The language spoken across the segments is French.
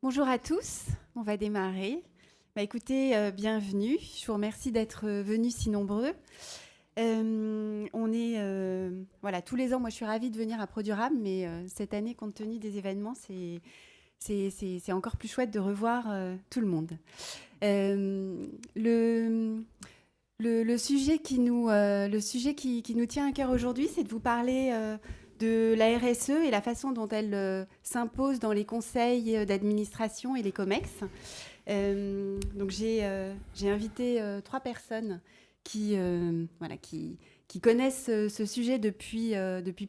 Bonjour à tous, on va démarrer. Écoutez, bienvenue. Je vous remercie d'être venus si nombreux. Voilà, tous les ans, moi je suis ravie de venir à ProDurable, mais cette année, compte tenu des événements, c'est encore plus chouette de revoir tout le monde. Le sujet qui nous tient à cœur aujourd'hui, c'est de vous parler de la RSE et la façon dont elle s'impose dans les conseils d'administration et les COMEX. Donc j'ai invité 3 personnes qui connaissent ce sujet depuis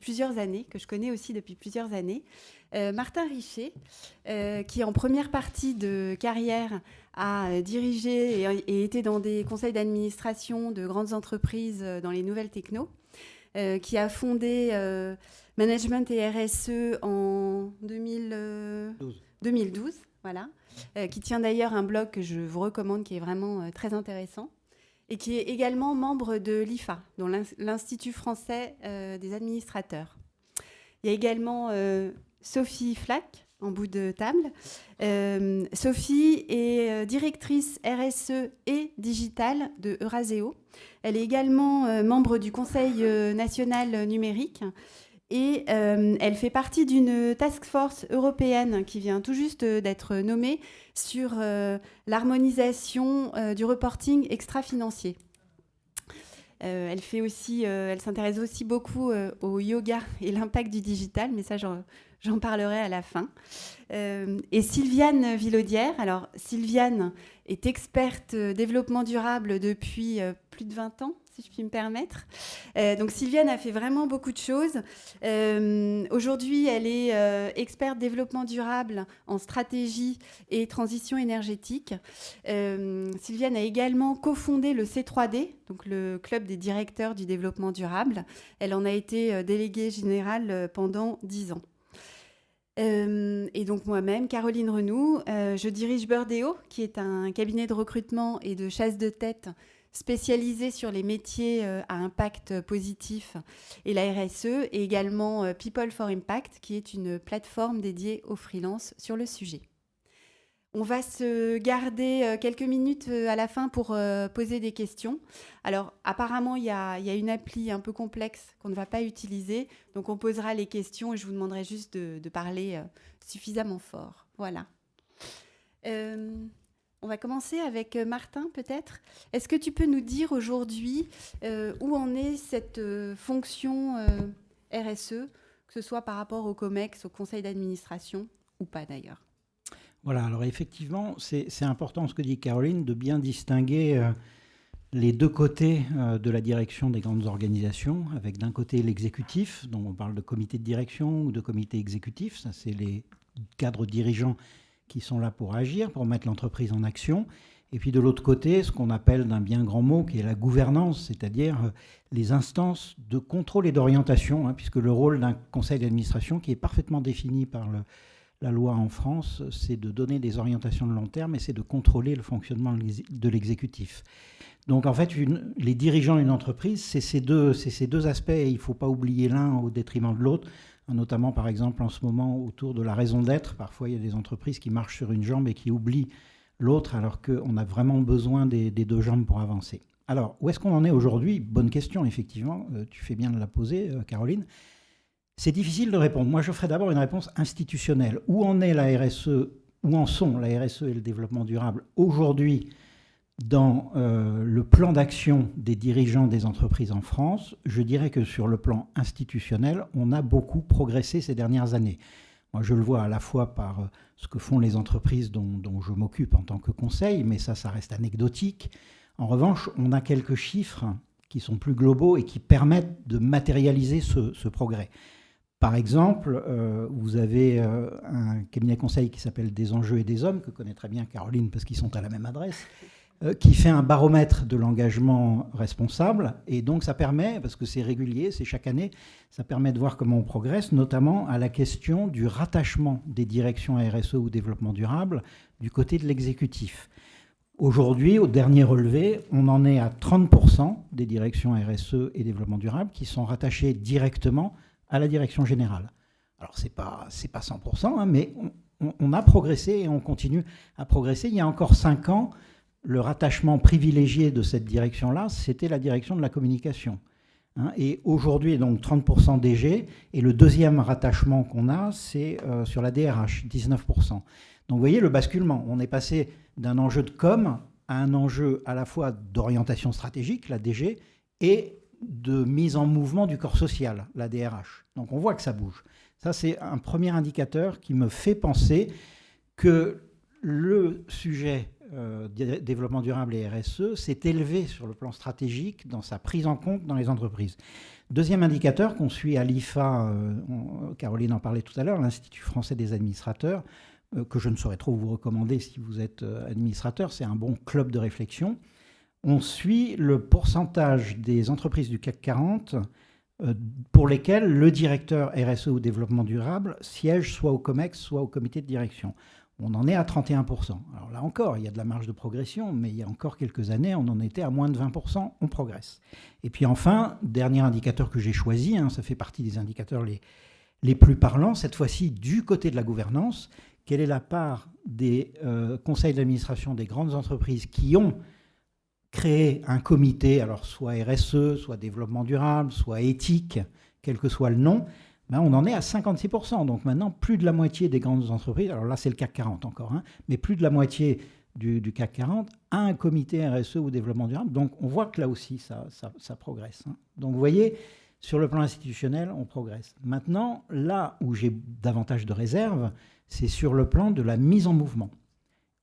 plusieurs années, que je connais aussi depuis plusieurs années. Martin Richer, qui en première partie de carrière a dirigé et été dans des conseils d'administration de grandes entreprises dans les nouvelles techno, qui a fondé Management et RSE en 2012, voilà, qui tient d'ailleurs un blog que je vous recommande, qui est vraiment très intéressant, et qui est également membre de l'IFA, dont l'Institut français des administrateurs. Il y a également Sophie Flack, en bout de table. Sophie est directrice RSE et digitale de Euraseo. Elle est également membre du Conseil national numérique et elle fait partie d'une task force européenne qui vient tout juste d'être nommée sur l'harmonisation du reporting extra-financier. Elle s'intéresse aussi beaucoup au yoga et l'impact du digital, mais ça, j'en parlerai à la fin. Et Sylviane Villaudière. Alors, Sylviane est experte développement durable depuis plus de 20 ans, si je puis me permettre. Donc, Sylviane a fait vraiment beaucoup de choses. Aujourd'hui, elle est experte développement durable en stratégie et transition énergétique. Sylviane a également cofondé le C3D, donc le club des directeurs du développement durable. Elle en a été déléguée générale pendant 10 ans. Et donc moi-même, Caroline Renoux, je dirige Birdeo, qui est un cabinet de recrutement et de chasse de tête spécialisé sur les métiers à impact positif et la RSE, et également People for Impact, qui est une plateforme dédiée aux freelances sur le sujet. On va se garder quelques minutes à la fin pour poser des questions. Alors, apparemment, il y a une appli un peu complexe qu'on ne va pas utiliser. Donc, on posera les questions et je vous demanderai juste de parler suffisamment fort. Voilà. On va commencer avec Martin, peut-être. Est-ce que tu peux nous dire aujourd'hui où en est cette fonction RSE, que ce soit par rapport au COMEX, au conseil d'administration ou pas d'ailleurs ? Voilà, alors effectivement, c'est important ce que dit Caroline, de bien distinguer les deux côtés de la direction des grandes organisations, avec d'un côté l'exécutif, dont on parle de comité de direction ou de comité exécutif, ça c'est les cadres dirigeants qui sont là pour agir, pour mettre l'entreprise en action, et puis de l'autre côté, ce qu'on appelle d'un bien grand mot, qui est la gouvernance, c'est-à-dire les instances de contrôle et d'orientation, puisque le rôle d'un conseil d'administration, qui est parfaitement défini par la loi en France, c'est de donner des orientations de long terme et c'est de contrôler le fonctionnement de l'exécutif. Donc en fait, les dirigeants d'une entreprise, c'est ces deux aspects et il ne faut pas oublier l'un au détriment de l'autre, notamment par exemple en ce moment autour de la raison d'être. Parfois, il y a des entreprises qui marchent sur une jambe et qui oublient l'autre alors qu'on a vraiment besoin des deux jambes pour avancer. Alors, où est-ce qu'on en est aujourd'hui ? Bonne question, effectivement. Tu fais bien de la poser, Caroline. C'est difficile de répondre. Moi, je ferai d'abord une réponse institutionnelle. Où en est la RSE, où en sont la RSE et le développement durable aujourd'hui dans le plan d'action des dirigeants des entreprises en France ? Je dirais que sur le plan institutionnel, on a beaucoup progressé ces dernières années. Moi, je le vois à la fois par ce que font les entreprises dont je m'occupe en tant que conseil, mais ça reste anecdotique. En revanche, on a quelques chiffres qui sont plus globaux et qui permettent de matérialiser ce progrès. Par exemple, vous avez un cabinet conseil qui s'appelle Des enjeux et des hommes, que connaît très bien Caroline parce qu'ils sont à la même adresse, qui fait un baromètre de l'engagement responsable. Et donc ça permet, parce que c'est régulier, c'est chaque année, ça permet de voir comment on progresse, notamment à la question du rattachement des directions RSE ou développement durable du côté de l'exécutif. Aujourd'hui, au dernier relevé, on en est à 30% des directions RSE et développement durable qui sont rattachées directement à la direction générale. Alors, c'est pas 100%, mais on a progressé et on continue à progresser. Il y a encore 5 ans, le rattachement privilégié de cette direction-là, c'était la direction de la communication. Et aujourd'hui, donc 30% DG, et le deuxième rattachement qu'on a, c'est sur la DRH, 19%. Donc vous voyez le basculement. On est passé d'un enjeu de com à un enjeu à la fois d'orientation stratégique, la DG, et de mise en mouvement du corps social, la DRH. Donc on voit que ça bouge. Ça, c'est un premier indicateur qui me fait penser que le sujet développement durable et RSE s'est élevé sur le plan stratégique dans sa prise en compte dans les entreprises. Deuxième indicateur qu'on suit à l'IFA, Caroline en parlait tout à l'heure, l'Institut français des administrateurs, que je ne saurais trop vous recommander si vous êtes administrateur, c'est un bon club de réflexion. On suit le pourcentage des entreprises du CAC 40 pour lesquelles le directeur RSE ou développement durable siège soit au COMEX, soit au comité de direction. On en est à 31%. Alors là encore, il y a de la marge de progression, mais il y a encore quelques années, on en était à moins de 20%, on progresse. Et puis enfin, dernier indicateur que j'ai choisi, ça fait partie des indicateurs les plus parlants, cette fois-ci du côté de la gouvernance, quelle est la part des conseils d'administration des grandes entreprises qui ont créé un comité, alors soit RSE, soit développement durable, soit éthique, quel que soit le nom, on en est à 56%. Donc maintenant, plus de la moitié des grandes entreprises, alors là c'est le CAC 40 encore, mais plus de la moitié du CAC 40 a un comité RSE ou développement durable. Donc on voit que là aussi ça progresse. Donc vous voyez, sur le plan institutionnel, on progresse. Maintenant, là où j'ai davantage de réserves, c'est sur le plan de la mise en mouvement.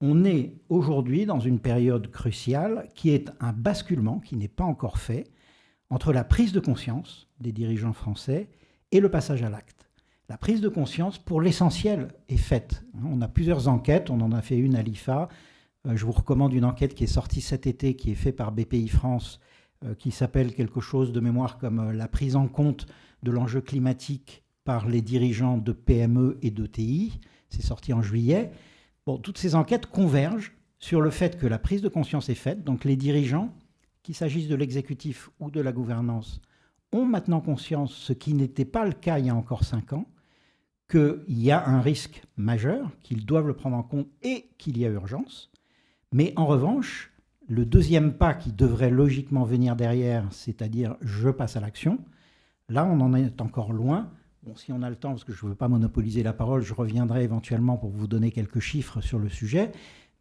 On est aujourd'hui dans une période cruciale qui est un basculement qui n'est pas encore fait entre la prise de conscience des dirigeants français et le passage à l'acte. La prise de conscience, pour l'essentiel, est faite. On a plusieurs enquêtes, on en a fait une à l'IFA. Je vous recommande une enquête qui est sortie cet été, qui est faite par BPI France, qui s'appelle quelque chose de mémoire comme la prise en compte de l'enjeu climatique par les dirigeants de PME et d'ETI. C'est sorti en juillet. Bon, toutes ces enquêtes convergent sur le fait que la prise de conscience est faite. Donc les dirigeants, qu'il s'agisse de l'exécutif ou de la gouvernance, ont maintenant conscience, ce qui n'était pas le cas il y a encore 5 ans, qu'il y a un risque majeur, qu'ils doivent le prendre en compte et qu'il y a urgence. Mais en revanche, le deuxième pas qui devrait logiquement venir derrière, c'est-à-dire je passe à l'action, là on en est encore loin. Bon, si on a le temps, parce que je ne veux pas monopoliser la parole, je reviendrai éventuellement pour vous donner quelques chiffres sur le sujet.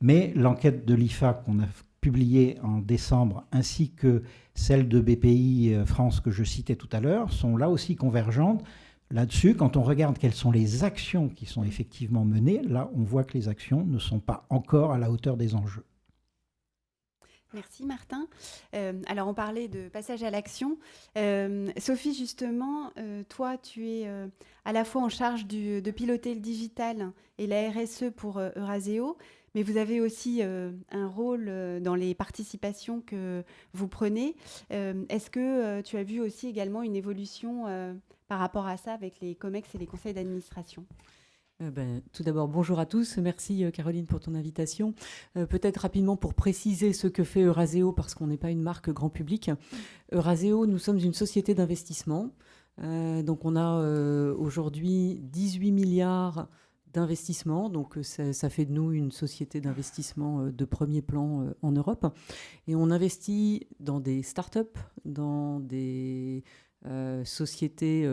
Mais l'enquête de l'IFA qu'on a publiée en décembre, ainsi que celle de BPI France que je citais tout à l'heure, sont là aussi convergentes. Là-dessus, quand on regarde quelles sont les actions qui sont effectivement menées, là, on voit que les actions ne sont pas encore à la hauteur des enjeux. Merci Martin. Alors on parlait de passage à l'action. Sophie, justement, toi tu es à la fois en charge de piloter le digital et la RSE pour Eurazeo, mais vous avez aussi un rôle dans les participations que vous prenez. Est-ce que tu as vu aussi également une évolution par rapport à ça avec les COMEX et les conseils d'administration ? Tout d'abord, bonjour à tous. Merci Caroline pour ton invitation. Peut-être rapidement pour préciser ce que fait Eurazeo, parce qu'on n'est pas une marque grand public. Eurazeo, nous sommes une société d'investissement. Donc on a aujourd'hui 18 milliards d'investissements. Donc ça fait de nous une société d'investissement de premier plan en Europe. Et on investit dans des startups, dans des sociétés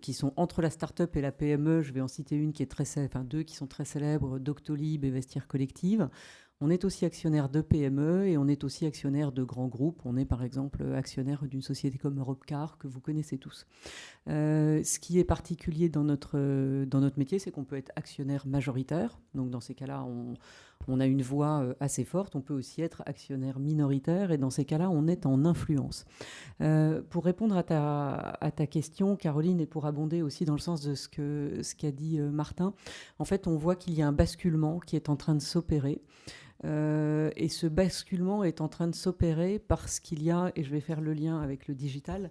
qui sont entre la start-up et la PME. Je vais en citer une qui est deux qui sont très célèbres, Doctolib et Vestiaire Collective. On est aussi actionnaire de PME et on est aussi actionnaire de grands groupes. On est par exemple actionnaire d'une société comme Europcar que vous connaissez tous. Ce qui est particulier dans notre métier, c'est qu'on peut être actionnaire majoritaire. Donc dans ces cas-là, on a une voix assez forte. On peut aussi être actionnaire minoritaire et dans ces cas-là, on est en influence. Pour répondre à ta question, Caroline, et pour abonder aussi dans le sens de ce qu'a dit Martin, en fait, on voit qu'il y a un basculement qui est en train de s'opérer. Et ce basculement est en train de s'opérer parce qu'il y a, et je vais faire le lien avec le digital,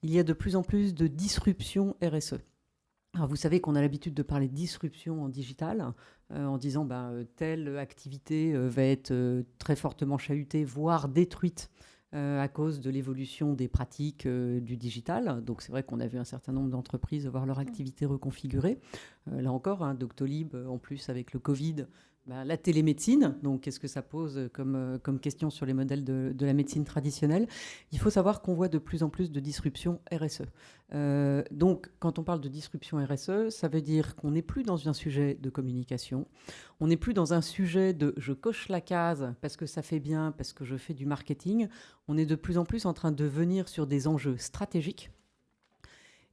il y a de plus en plus de disruption RSE. Alors vous savez qu'on a l'habitude de parler de disruption en digital, en disant telle activité va être très fortement chahutée, voire détruite à cause de l'évolution des pratiques du digital. Donc c'est vrai qu'on a vu un certain nombre d'entreprises voir leur activité reconfigurée. Là encore, Doctolib, en plus avec le Covid, la télémédecine, donc qu'est-ce que ça pose comme question sur les modèles de la médecine traditionnelle? Il faut savoir qu'on voit de plus en plus de disruption RSE. Donc quand on parle de disruption RSE, ça veut dire qu'on n'est plus dans un sujet de communication, on n'est plus dans un sujet de je coche la case parce que ça fait bien, parce que je fais du marketing, on est de plus en plus en train de venir sur des enjeux stratégiques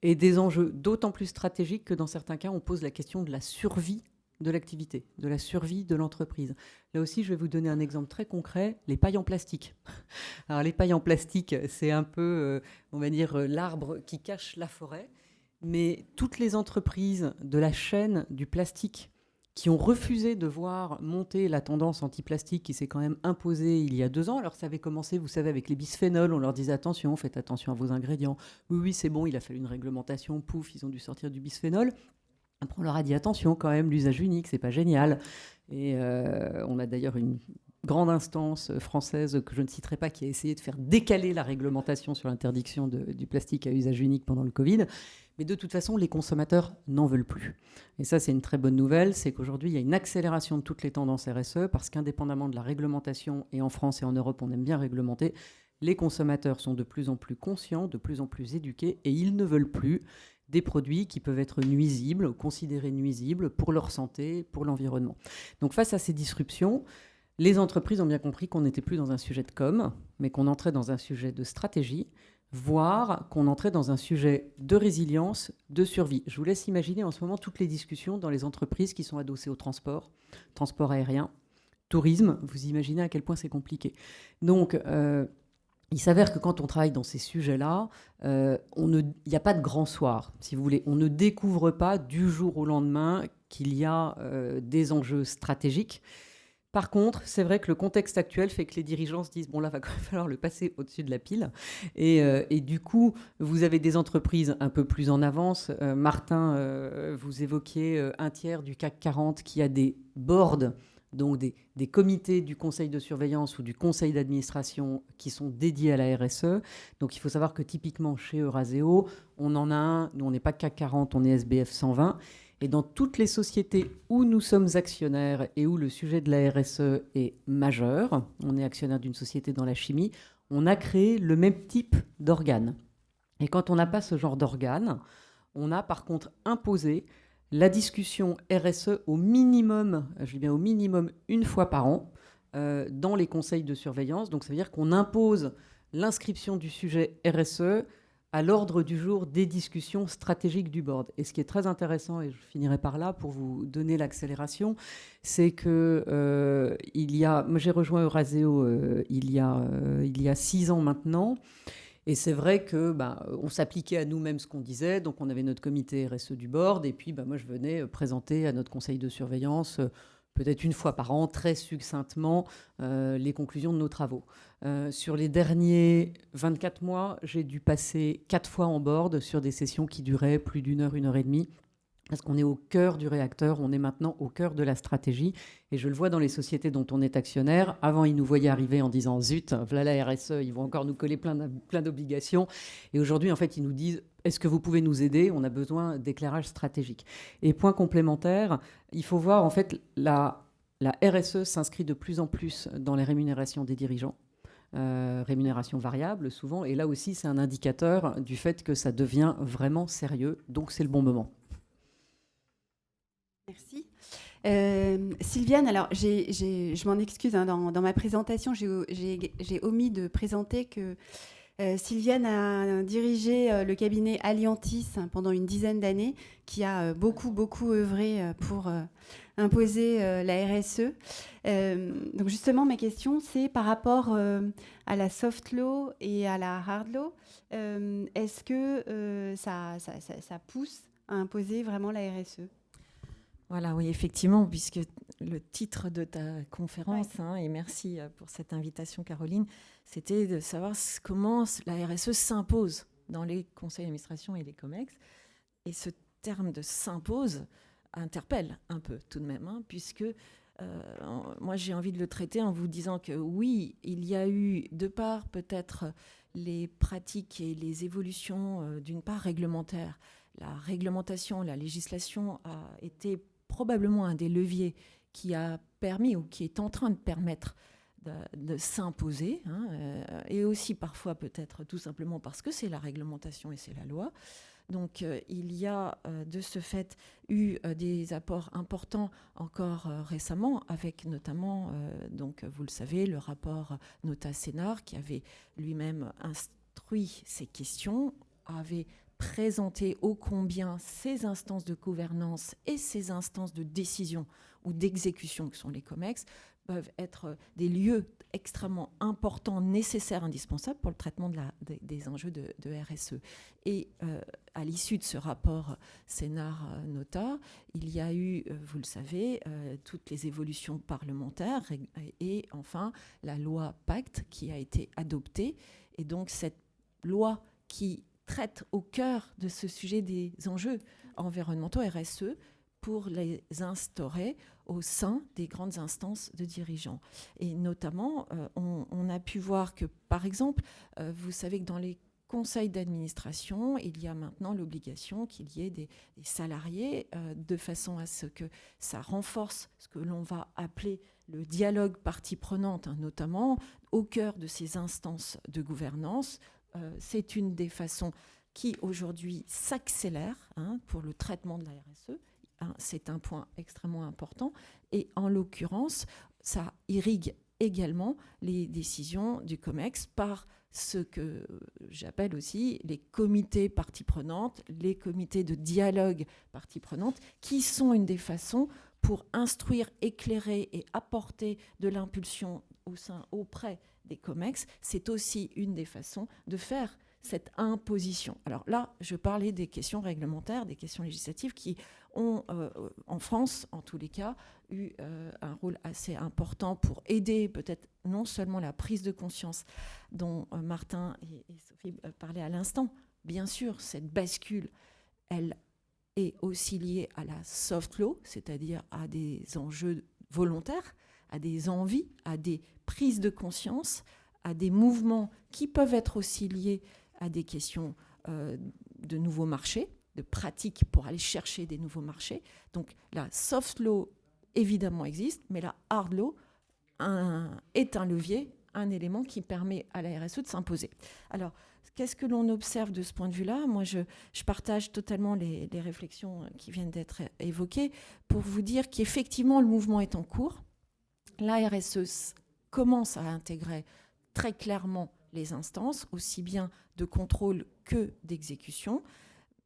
et des enjeux d'autant plus stratégiques que dans certains cas, on pose la question de la survie de l'activité, de la survie de l'entreprise. Là aussi, je vais vous donner un exemple très concret, les pailles en plastique. Alors, les pailles en plastique, c'est un peu, on va dire, l'arbre qui cache la forêt, mais toutes les entreprises de la chaîne du plastique qui ont refusé de voir monter la tendance anti-plastique qui s'est quand même imposée il y a 2 ans. Alors, ça avait commencé, vous savez, avec les bisphénols. On leur disait attention, faites attention à vos ingrédients. Oui, c'est bon, il a fallu une réglementation. Pouf, ils ont dû sortir du bisphénol. Après, on leur a dit attention quand même, l'usage unique, c'est pas génial. Et on a d'ailleurs une grande instance française que je ne citerai pas qui a essayé de faire décaler la réglementation sur l'interdiction du plastique à usage unique pendant le Covid. Mais de toute façon, les consommateurs n'en veulent plus. Et ça, c'est une très bonne nouvelle, c'est qu'aujourd'hui, il y a une accélération de toutes les tendances RSE parce qu'indépendamment de la réglementation, et en France et en Europe, on aime bien réglementer, les consommateurs sont de plus en plus conscients, de plus en plus éduqués et ils ne veulent plus des produits qui peuvent être nuisibles, considérés nuisibles pour leur santé, pour l'environnement. Donc face à ces disruptions, les entreprises ont bien compris qu'on n'était plus dans un sujet de com, mais qu'on entrait dans un sujet de stratégie, voire qu'on entrait dans un sujet de résilience, de survie. Je vous laisse imaginer en ce moment toutes les discussions dans les entreprises qui sont adossées au transport aérien, tourisme, vous imaginez à quel point c'est compliqué. Donc, il s'avère que quand on travaille dans ces sujets-là, il n'y a pas de grand soir, si vous voulez. On ne découvre pas du jour au lendemain qu'il y a des enjeux stratégiques. Par contre, c'est vrai que le contexte actuel fait que les dirigeants se disent « bon là, il va quand même falloir le passer au-dessus de la pile ». Et du coup, vous avez des entreprises un peu plus en avance. Martin, vous évoquiez un tiers du CAC 40 qui a des boards, donc des comités du conseil de surveillance ou du conseil d'administration qui sont dédiés à la RSE. Donc il faut savoir que typiquement chez Euraseo, on en a un, nous on n'est pas CAC 40, on est SBF 120. Et dans toutes les sociétés où nous sommes actionnaires et où le sujet de la RSE est majeur, on est actionnaire d'une société dans la chimie, on a créé le même type d'organe. Et quand on n'a pas ce genre d'organe, on a par contre imposé la discussion RSE au minimum, je dis bien au minimum une fois par an, dans les conseils de surveillance. Donc ça veut dire qu'on impose l'inscription du sujet RSE à l'ordre du jour des discussions stratégiques du board. Et ce qui est très intéressant, et je finirai par là pour vous donner l'accélération, c'est que moi j'ai rejoint Euraseo il y a 6 ans maintenant. Et c'est vrai que on s'appliquait à nous-mêmes ce qu'on disait, donc on avait notre comité RSE du board, et puis moi je venais présenter à notre conseil de surveillance peut-être une fois par an, très succinctement, les conclusions de nos travaux. Sur les derniers 24 mois, j'ai dû passer 4 fois en board sur des sessions qui duraient plus d'1 heure, 1 heure et demie. Parce qu'on est au cœur du réacteur, on est maintenant au cœur de la stratégie. Et je le vois dans les sociétés dont on est actionnaire. Avant, ils nous voyaient arriver en disant « zut, voilà la RSE, ils vont encore nous coller plein d'obligations ». Et aujourd'hui, en fait, ils nous disent « est-ce que vous pouvez nous aider ? On a besoin d'éclairage stratégique ». Et point complémentaire, il faut voir, en fait, la RSE s'inscrit de plus en plus dans les rémunérations des dirigeants. Rémunération variable, souvent. Et là aussi, c'est un indicateur du fait que ça devient vraiment sérieux. Donc, c'est le bon moment. Merci. Sylviane, alors je m'en excuse, dans ma présentation, j'ai omis de présenter que Sylviane a dirigé le cabinet Alliantis pendant une dizaine d'années, qui a beaucoup œuvré pour imposer la RSE. Donc justement, ma question, c'est par rapport à la soft law et à la hard law, est-ce que ça pousse à imposer vraiment la RSE ? Voilà, oui, effectivement, puisque le titre de ta conférence, et merci pour cette invitation, Caroline, c'était de savoir comment la RSE s'impose dans les conseils d'administration et les COMEX. Et ce terme de s'impose interpelle un peu tout de même, puisque moi j'ai envie de le traiter en vous disant que oui, il y a eu, de part peut-être les pratiques et les évolutions, d'une part réglementaires, la réglementation, la législation a été probablement un des leviers qui a permis ou qui est en train de permettre de s'imposer, et aussi parfois peut-être tout simplement parce que c'est la réglementation et c'est la loi. Donc il y a de ce fait eu des apports importants encore récemment, avec notamment, donc vous le savez, le rapport Notat-Sénart qui avait lui-même instruit ces questions, avait présenté ô combien ces instances de gouvernance et ces instances de décision ou d'exécution que sont les COMEX peuvent être des lieux extrêmement importants, nécessaires, indispensables pour le traitement des enjeux de RSE. Et à l'issue de ce rapport Sénart-Nota, il y a eu, vous le savez, toutes les évolutions parlementaires et enfin la loi Pacte qui a été adoptée. Et donc cette loi qui traite au cœur de ce sujet des enjeux environnementaux RSE pour les instaurer au sein des grandes instances de dirigeants. Et notamment, on a pu voir que, par exemple, vous savez que dans les conseils d'administration, il y a maintenant l'obligation qu'il y ait des salariés de façon à ce que ça renforce ce que l'on va appeler le dialogue parties prenantes, notamment au cœur de ces instances de gouvernance. C'est une des façons qui aujourd'hui s'accélère pour le traitement de la RSE. C'est un point extrêmement important. Et en l'occurrence, ça irrigue également les décisions du COMEX par ce que j'appelle aussi les comités parties prenantes, les comités de dialogue parties prenantes, qui sont une des façons pour instruire, éclairer et apporter de l'impulsion auprès des COMEX. C'est aussi une des façons de faire cette imposition. Alors là, je parlais des questions réglementaires, des questions législatives qui ont, en France, en tous les cas, eu un rôle assez important pour aider peut-être non seulement la prise de conscience dont Martin et Sophie parlaient à l'instant. Bien sûr, cette bascule, elle est aussi liée à la soft law, c'est-à-dire à des enjeux volontaires, à des envies, à des prises de conscience, à des mouvements qui peuvent être aussi liés à des questions de nouveaux marchés, de pratiques pour aller chercher des nouveaux marchés. Donc la soft law, évidemment, existe, mais la hard law est un levier, un élément qui permet à la RSE de s'imposer. Alors, qu'est-ce que l'on observe de ce point de vue-là ? Moi, je partage totalement les réflexions qui viennent d'être évoquées pour vous dire qu'effectivement, le mouvement est en cours. La RSE commence à intégrer très clairement les instances, aussi bien de contrôle que d'exécution.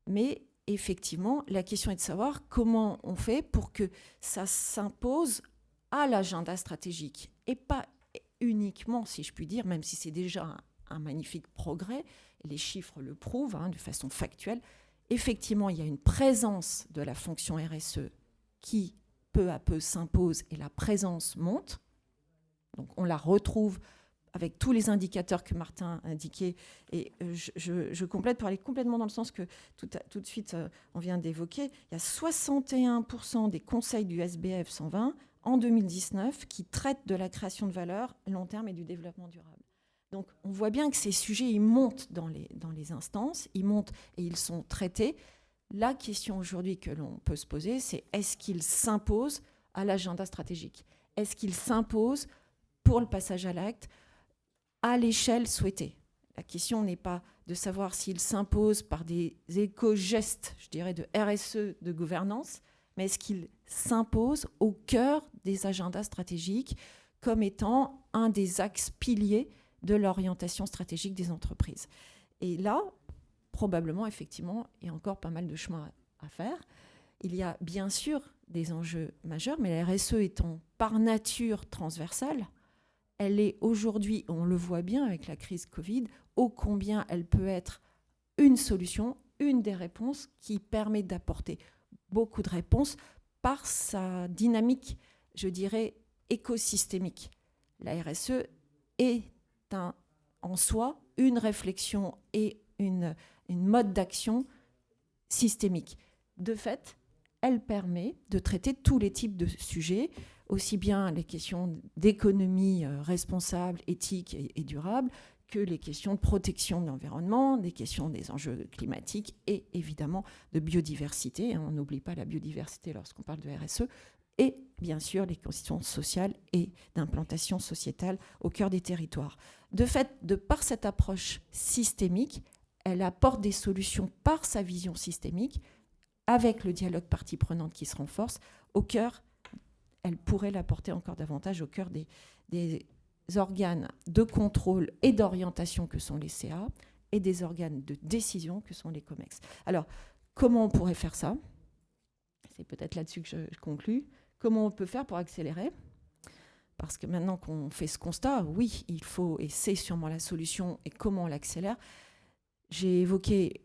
Mais effectivement, la question est de savoir comment on fait pour que ça s'impose à l'agenda stratégique et pas uniquement, si je puis dire, même si c'est déjà un magnifique progrès, les chiffres le prouvent de façon factuelle. Effectivement, il y a une présence de la fonction RSE qui peu à peu s'impose et la présence monte. Donc on la retrouve avec tous les indicateurs que Martin indiquait. Et je complète pour aller complètement dans le sens que tout de suite on vient d'évoquer. Il y a 61% des conseils du SBF 120 en 2019 qui traitent de la création de valeur long terme et du développement durable. Donc on voit bien que ces sujets, ils montent dans les instances, ils montent et ils sont traités. La question aujourd'hui que l'on peut se poser, c'est est-ce qu'ils s'imposent à l'agenda stratégique ? Est-ce qu'ils s'imposent pour le passage à l'acte à l'échelle souhaitée ? La question n'est pas de savoir s'ils s'imposent par des éco-gestes, je dirais, de RSE, de gouvernance, mais est-ce qu'ils s'imposent au cœur des agendas stratégiques comme étant un des axes piliers de l'orientation stratégique des entreprises ? Et là, probablement, effectivement, il y a encore pas mal de chemin à faire. Il y a bien sûr des enjeux majeurs, mais la RSE étant par nature transversale, elle est aujourd'hui, on le voit bien avec la crise Covid, ô combien elle peut être une solution, une des réponses qui permet d'apporter beaucoup de réponses par sa dynamique, je dirais, écosystémique. La RSE est en soi une réflexion et une mode d'action systémique. De fait, elle permet de traiter tous les types de sujets, aussi bien les questions d'économie responsable, éthique et durable, que les questions de protection de l'environnement, des questions des enjeux climatiques et évidemment de biodiversité. On n'oublie pas la biodiversité lorsqu'on parle de RSE. Et bien sûr les questions sociales et d'implantation sociétale au cœur des territoires. De fait, par cette approche systémique, elle apporte des solutions par sa vision systémique, avec le dialogue parties prenantes qui se renforce, au cœur, elle pourrait l'apporter encore davantage au cœur des organes de contrôle et d'orientation que sont les CA et des organes de décision que sont les COMEX. Alors, comment on pourrait faire ça ? C'est peut-être là-dessus que je conclus. Comment on peut faire pour accélérer ? Parce que maintenant qu'on fait ce constat, oui, il faut, et c'est sûrement la solution, et comment on l'accélère. J'ai évoqué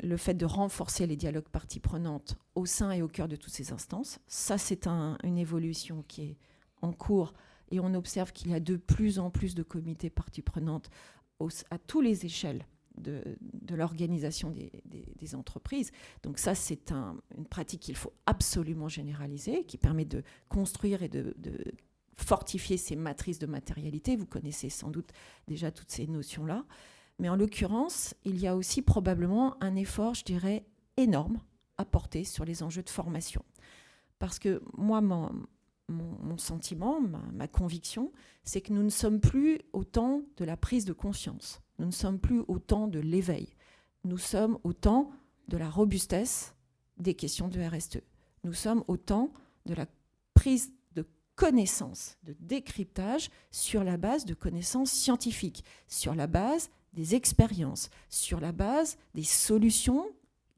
le fait de renforcer les dialogues parties prenantes au sein et au cœur de toutes ces instances. Ça, c'est une évolution qui est en cours, et on observe qu'il y a de plus en plus de comités parties prenantes à toutes les échelles de l'organisation des entreprises. Donc ça, c'est une pratique qu'il faut absolument généraliser, qui permet de construire et de fortifier ces matrices de matérialité. Vous connaissez sans doute déjà toutes ces notions-là. Mais en l'occurrence, il y a aussi probablement un effort, je dirais, énorme à porter sur les enjeux de formation. Parce que moi, mon sentiment, ma conviction, c'est que nous ne sommes plus au temps de la prise de conscience. Nous ne sommes plus au temps de l'éveil. Nous sommes au temps de la robustesse des questions de RSE. Nous sommes au temps de la prise de connaissance, de décryptage sur la base de connaissances scientifiques, sur la base des expériences, sur la base des solutions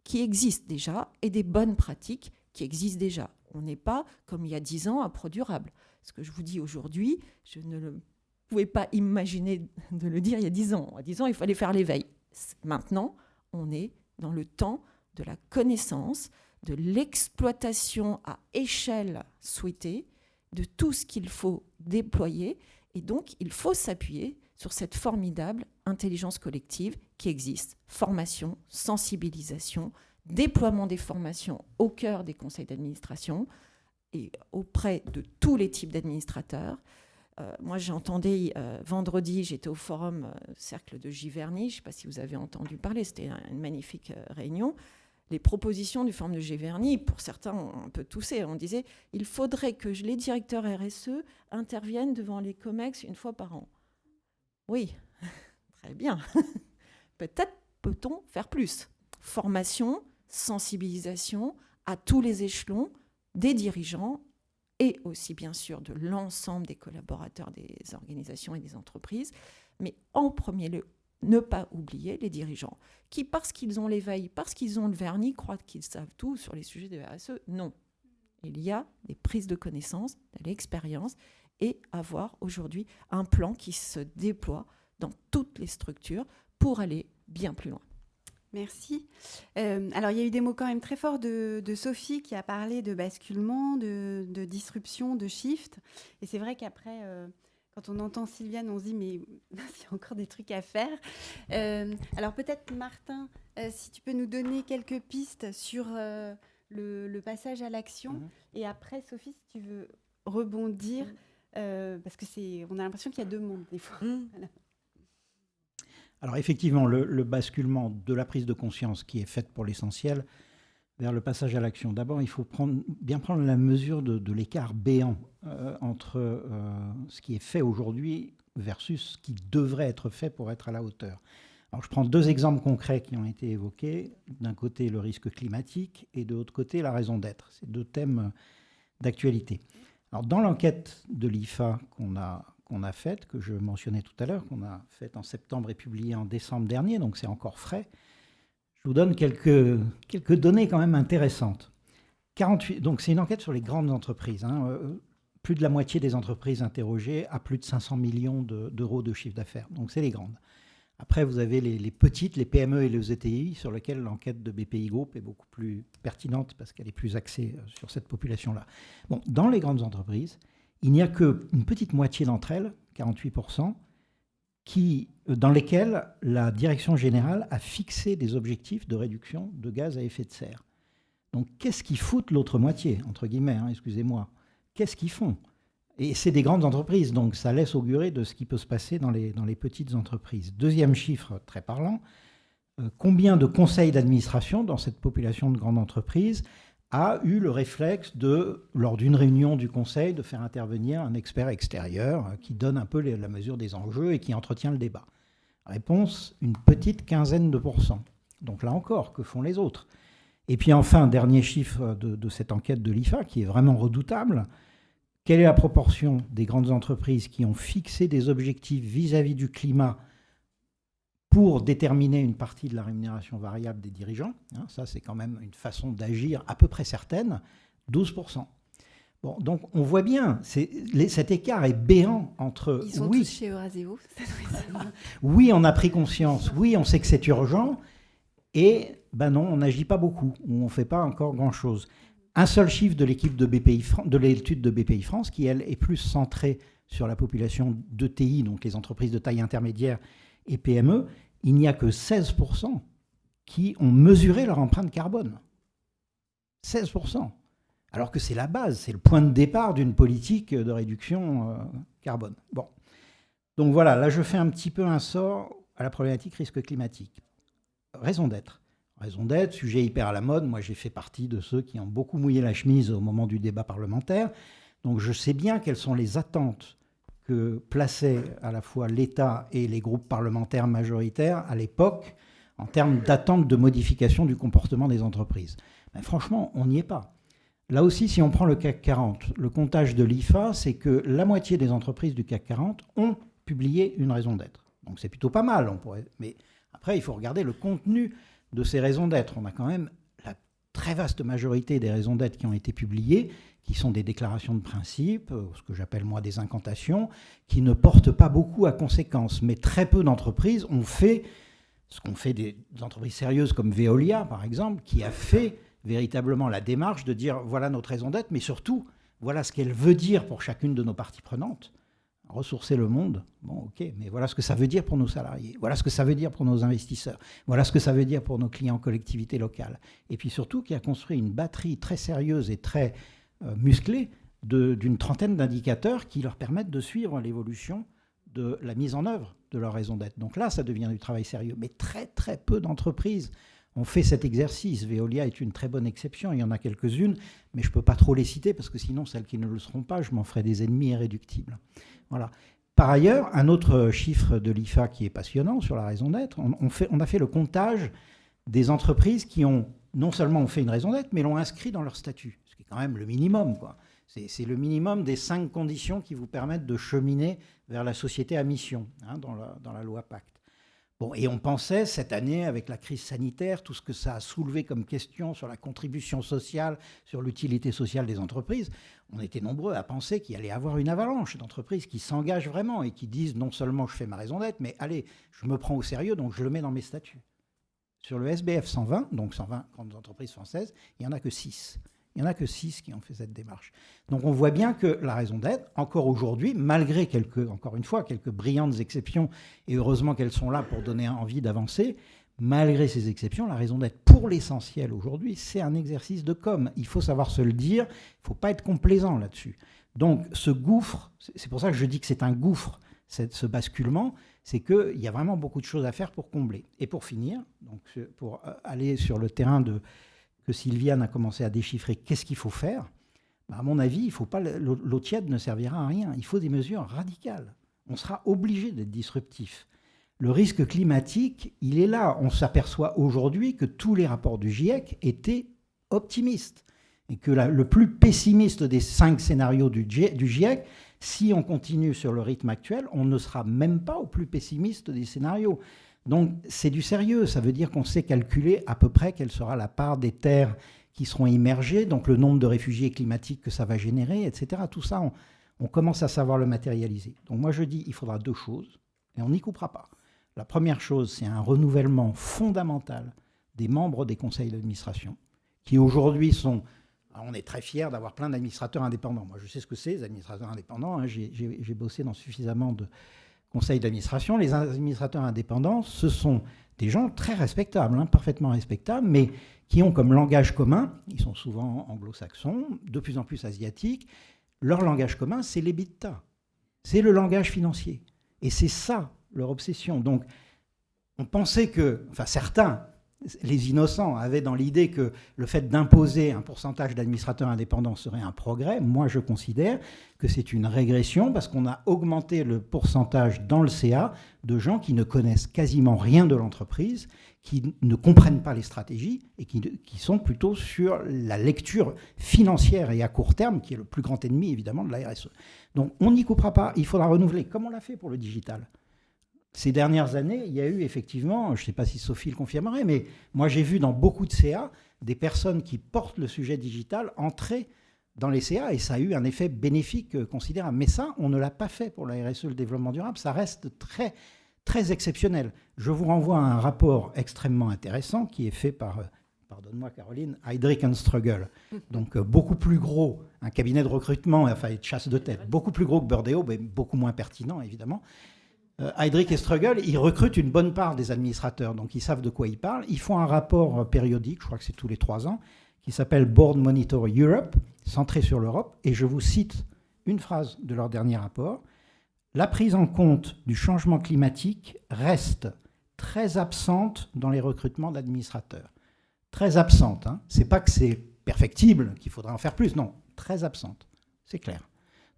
qui existent déjà et des bonnes pratiques qui existent déjà. On n'est pas, comme il y a 10 ans, à ProDurable. Ce que je vous dis aujourd'hui, je ne pouvais pas imaginer de le dire il y a 10 ans. À 10 ans, il fallait faire l'éveil. Maintenant, on est dans le temps de la connaissance, de l'exploitation à échelle souhaitée, de tout ce qu'il faut déployer. Et donc, il faut s'appuyer sur cette formidable intelligence collective qui existe. Formation, sensibilisation, déploiement des formations au cœur des conseils d'administration et auprès de tous les types d'administrateurs. Moi, j'entendais vendredi, j'étais au forum Cercle de Giverny, je ne sais pas si vous avez entendu parler, c'était une magnifique réunion. Les propositions du forum de Giverny, pour certains, ont un peu toussé. On disait il faudrait que les directeurs RSE interviennent devant les COMEX une fois par an. Oui, très bien. Peut-être peut-on faire plus. Formation, sensibilisation à tous les échelons des dirigeants et aussi bien sûr de l'ensemble des collaborateurs des organisations et des entreprises, mais en premier lieu, ne pas oublier les dirigeants qui, parce qu'ils ont l'éveil, parce qu'ils ont le vernis, croient qu'ils savent tout sur les sujets de RSE. Non. Il y a des prises de connaissances, de l'expérience et avoir aujourd'hui un plan qui se déploie dans toutes les structures pour aller bien plus loin. Merci. Alors, il y a eu des mots quand même très forts de Sophie qui a parlé de basculement, de disruption, de shift. Et c'est vrai qu'après, quand on entend Sylviane, on se dit, mais il y a encore des trucs à faire. Alors, peut-être, Martin, si tu peux nous donner quelques pistes sur le passage à l'action. Et après, Sophie, si tu veux rebondir, parce qu'on a l'impression qu'il y a deux mondes, des fois. Voilà. Alors effectivement, le basculement de la prise de conscience qui est faite pour l'essentiel vers le passage à l'action. D'abord, il faut bien prendre la mesure de l'écart béant entre ce qui est fait aujourd'hui versus ce qui devrait être fait pour être à la hauteur. Alors je prends deux exemples concrets qui ont été évoqués. D'un côté, le risque climatique et de l'autre côté, la raison d'être. C'est deux thèmes d'actualité. Alors dans l'enquête de l'IFA qu'on a faite, que je mentionnais tout à l'heure, qu'on a faite en septembre et publiée en décembre dernier, donc c'est encore frais, je vous donne quelques données quand même intéressantes. 48, donc c'est une enquête sur les grandes entreprises. Plus de la moitié des entreprises interrogées a plus de 500 millions d'euros de chiffre d'affaires. Donc c'est les grandes. Après, vous avez les petites, les PME et les ETI, sur lesquelles l'enquête de BPI Group est beaucoup plus pertinente parce qu'elle est plus axée sur cette population-là. Bon, dans les grandes entreprises, il n'y a qu'une petite moitié d'entre elles, 48%, dans lesquelles la direction générale a fixé des objectifs de réduction de gaz à effet de serre. Donc qu'est-ce qu'ils foutent l'autre moitié, entre guillemets, hein, excusez-moi. Qu'est-ce qu'ils font? Et c'est des grandes entreprises, donc ça laisse augurer de ce qui peut se passer dans les petites entreprises. Deuxième chiffre très parlant, combien de conseils d'administration dans cette population de grandes entreprises a eu le réflexe lors d'une réunion du conseil, de faire intervenir un expert extérieur qui donne un peu la mesure des enjeux et qui entretient le débat? Réponse, une petite quinzaine de %. Donc là encore, que font les autres? Et puis enfin, dernier chiffre de cette enquête de l'IFA, qui est vraiment redoutable. Quelle est la proportion des grandes entreprises qui ont fixé des objectifs vis-à-vis du climat pour déterminer une partie de la rémunération variable des dirigeants? Ça, c'est quand même une façon d'agir à peu près certaine. 12%. Bon, donc on voit bien, cet écart est béant entre... Ils sont tous chez Euraseo. Oui, on a pris conscience. Oui, on sait que c'est urgent. Et non, on n'agit pas beaucoup. Ou on ne fait pas encore grand-chose. Un seul chiffre de l'équipe de l'étude de BPI France, qui, elle, est plus centrée sur la population d'ETI, donc les entreprises de taille intermédiaire et PME, il n'y a que 16% qui ont mesuré leur empreinte carbone. 16%. Alors que c'est la base, c'est le point de départ d'une politique de réduction carbone. Bon. Donc voilà, là je fais un petit peu un sort à la problématique risque climatique. Raison d'être. Raison d'être, sujet hyper à la mode. Moi, j'ai fait partie de ceux qui ont beaucoup mouillé la chemise au moment du débat parlementaire. Donc, je sais bien quelles sont les attentes que plaçaient à la fois l'État et les groupes parlementaires majoritaires à l'époque en termes d'attente de modification du comportement des entreprises. Mais franchement, on n'y est pas. Là aussi, si on prend le CAC 40, le comptage de l'IFA, c'est que la moitié des entreprises du CAC 40 ont publié une raison d'être. Donc, c'est plutôt pas mal. Mais après, il faut regarder le contenu de ces raisons d'être. On a quand même la très vaste majorité des raisons d'être qui ont été publiées, qui sont des déclarations de principe, ce que j'appelle moi des incantations, qui ne portent pas beaucoup à conséquence. Mais très peu d'entreprises ont fait ce qu'ont fait des entreprises sérieuses comme Veolia, par exemple, qui a fait véritablement la démarche de dire voilà notre raison d'être, mais surtout, voilà ce qu'elle veut dire pour chacune de nos parties prenantes. Ressourcer le monde, bon ok, mais voilà ce que ça veut dire pour nos salariés, voilà ce que ça veut dire pour nos investisseurs, voilà ce que ça veut dire pour nos clients collectivités locales. Et puis surtout qui a construit une batterie très sérieuse et très musclée d'une trentaine d'indicateurs qui leur permettent de suivre l'évolution de la mise en œuvre de leur raison d'être. Donc là, ça devient du travail sérieux. Mais très très peu d'entreprises ont fait cet exercice. Veolia est une très bonne exception, il y en a quelques-unes, mais je ne peux pas trop les citer parce que sinon, celles qui ne le seront pas, je m'en ferai des ennemis irréductibles. Voilà. Par ailleurs, un autre chiffre de l'IFA qui est passionnant sur la raison d'être, on a fait le comptage des entreprises qui ont non seulement ont fait une raison d'être, mais l'ont inscrit dans leur statut, ce qui est quand même le minimum, quoi. C'est le minimum des 5 conditions qui vous permettent de cheminer vers la société à mission, dans la loi Pacte. Bon, et on pensait cette année, avec la crise sanitaire, tout ce que ça a soulevé comme question sur la contribution sociale, sur l'utilité sociale des entreprises, on était nombreux à penser qu'il allait y avoir une avalanche d'entreprises qui s'engagent vraiment et qui disent non seulement je fais ma raison d'être, mais allez, je me prends au sérieux, donc je le mets dans mes statuts. Sur le SBF 120, donc 120 grandes entreprises françaises, il n'y en a que 6. Il n'y en a que 6 qui ont fait cette démarche. Donc on voit bien que la raison d'être, encore aujourd'hui, malgré encore une fois, quelques brillantes exceptions, et heureusement qu'elles sont là pour donner envie d'avancer, malgré ces exceptions, la raison d'être, pour l'essentiel aujourd'hui, c'est un exercice de com. Il faut savoir se le dire, il ne faut pas être complaisant là-dessus. Donc ce gouffre, c'est pour ça que je dis que c'est un gouffre, ce basculement, c'est qu'il y a vraiment beaucoup de choses à faire pour combler. Et pour finir, donc pour aller sur le terrain que Sylviane a commencé à déchiffrer, qu'est-ce qu'il faut faire ? À mon avis, il faut pas, l'eau tiède ne servira à rien. Il faut des mesures radicales. On sera obligé d'être disruptif. Le risque climatique, il est là. On s'aperçoit aujourd'hui que tous les rapports du GIEC étaient optimistes. Et que le plus pessimiste des 5 scénarios du GIEC, si on continue sur le rythme actuel, on ne sera même pas au plus pessimiste des scénarios. Donc c'est du sérieux, ça veut dire qu'on sait calculer à peu près quelle sera la part des terres qui seront immergées, donc le nombre de réfugiés climatiques que ça va générer, etc. Tout ça, on commence à savoir le matérialiser. Donc moi je dis, il faudra 2 choses, et on n'y coupera pas. La première chose, c'est un renouvellement fondamental des membres des conseils d'administration, qui aujourd'hui sont... Alors on est très fiers d'avoir plein d'administrateurs indépendants. Moi je sais ce que c'est, les administrateurs indépendants, j'ai bossé dans suffisamment de conseil d'administration. Les administrateurs indépendants, ce sont des gens très respectables, parfaitement respectables, mais qui ont comme langage commun, ils sont souvent anglo-saxons, de plus en plus asiatiques, leur langage commun, c'est l'EBITDA. C'est le langage financier. Et c'est ça, leur obsession. Donc, on pensait que, enfin certains, les innocents, avaient dans l'idée que le fait d'imposer un pourcentage d'administrateurs indépendants serait un progrès. Moi, je considère que c'est une régression parce qu'on a augmenté le pourcentage dans le CA de gens qui ne connaissent quasiment rien de l'entreprise, qui ne comprennent pas les stratégies et qui sont plutôt sur la lecture financière et à court terme, qui est le plus grand ennemi, évidemment, de la RSE. Donc, on n'y coupera pas. Il faudra renouveler, comme on l'a fait pour le digital. Ces dernières années, il y a eu effectivement, je ne sais pas si Sophie le confirmerait, mais moi j'ai vu dans beaucoup de CA des personnes qui portent le sujet digital entrer dans les CA et ça a eu un effet bénéfique considérable. Mais ça, on ne l'a pas fait pour la RSE, le développement durable. Ça reste très, très exceptionnel. Je vous renvoie à un rapport extrêmement intéressant qui est fait par, pardonne-moi Caroline, Heidrick & Struggle. Donc beaucoup plus gros, un cabinet de recrutement, enfin de chasse de tête, beaucoup plus gros que Burdeo, mais beaucoup moins pertinent évidemment. Heidrick & Struggle, ils recrutent une bonne part des administrateurs, donc ils savent de quoi ils parlent. Ils font un rapport périodique, je crois que c'est tous les 3 ans, qui s'appelle Board Monitor Europe, centré sur l'Europe. Et je vous cite une phrase de leur dernier rapport. « La prise en compte du changement climatique reste très absente dans les recrutements d'administrateurs. » Très absente, hein. C'est pas que c'est perfectible, qu'il faudra en faire plus, non, très absente, c'est clair.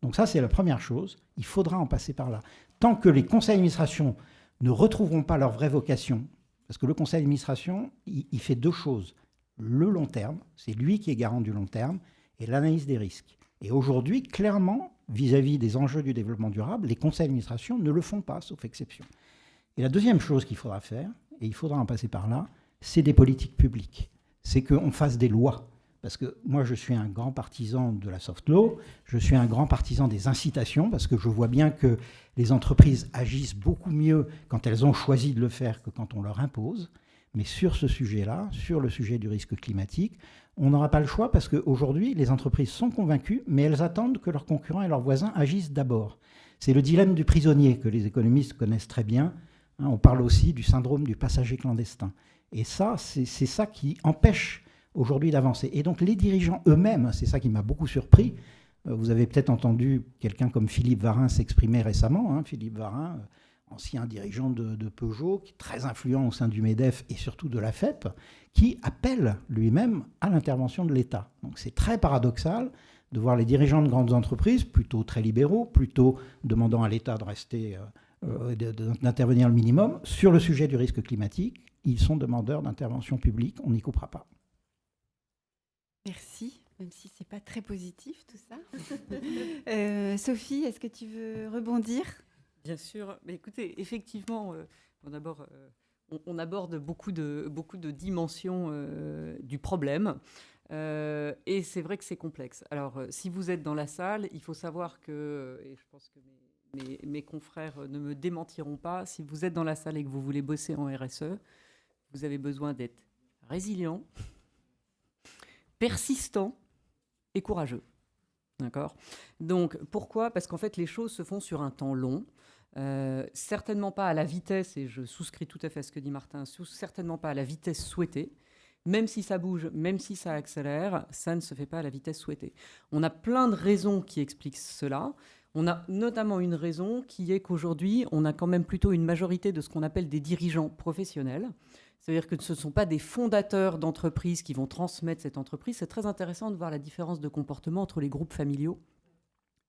Donc ça, c'est la première chose, il faudra en passer par là. Tant que les conseils d'administration ne retrouveront pas leur vraie vocation, parce que le conseil d'administration, il fait 2 choses. Le long terme, c'est lui qui est garant du long terme, et l'analyse des risques. Et aujourd'hui, clairement, vis-à-vis des enjeux du développement durable, les conseils d'administration ne le font pas, sauf exception. Et la deuxième chose qu'il faudra faire, et il faudra en passer par là, c'est des politiques publiques. C'est qu'on fasse des lois. Parce que moi, je suis un grand partisan de la soft law, je suis un grand partisan des incitations, parce que je vois bien que les entreprises agissent beaucoup mieux quand elles ont choisi de le faire que quand on leur impose. Mais sur ce sujet-là, sur le sujet du risque climatique, on n'aura pas le choix parce qu'aujourd'hui, les entreprises sont convaincues, mais elles attendent que leurs concurrents et leurs voisins agissent d'abord. C'est le dilemme du prisonnier que les économistes connaissent très bien. On parle aussi du syndrome du passager clandestin. Et ça, c'est ça qui empêche aujourd'hui d'avancer. Et donc les dirigeants eux-mêmes, c'est ça qui m'a beaucoup surpris. Vous avez peut-être entendu quelqu'un comme Philippe Varin s'exprimer récemment. Hein. Philippe Varin, ancien dirigeant de Peugeot, qui est très influent au sein du MEDEF et surtout de la FEP, qui appelle lui-même à l'intervention de l'État. Donc c'est très paradoxal de voir les dirigeants de grandes entreprises, plutôt très libéraux, plutôt demandant à l'État de rester, d'intervenir le minimum. Sur le sujet du risque climatique, ils sont demandeurs d'intervention publique, on n'y coupera pas. Merci, même si ce n'est pas très positif tout ça. Sophie, est-ce que tu veux rebondir ? Bien sûr. Mais écoutez, effectivement, d'abord, on aborde beaucoup de dimensions du problème. Et c'est vrai que c'est complexe. Alors, si vous êtes dans la salle, il faut savoir que, et je pense que mes confrères ne me démentiront pas, si vous êtes dans la salle et que vous voulez bosser en RSE, vous avez besoin d'être résilient, persistant et courageux. D'accord ? Donc, pourquoi ? Parce qu'en fait, les choses se font sur un temps long. Certainement pas à la vitesse, et je souscris tout à fait à ce que dit Martin, certainement pas à la vitesse souhaitée. Même si ça bouge, même si ça accélère, ça ne se fait pas à la vitesse souhaitée. On a plein de raisons qui expliquent cela. On a notamment une raison qui est qu'aujourd'hui, on a quand même plutôt une majorité de ce qu'on appelle des dirigeants professionnels. C'est-à-dire que ce ne sont pas des fondateurs d'entreprises qui vont transmettre cette entreprise. C'est très intéressant de voir la différence de comportement entre les groupes familiaux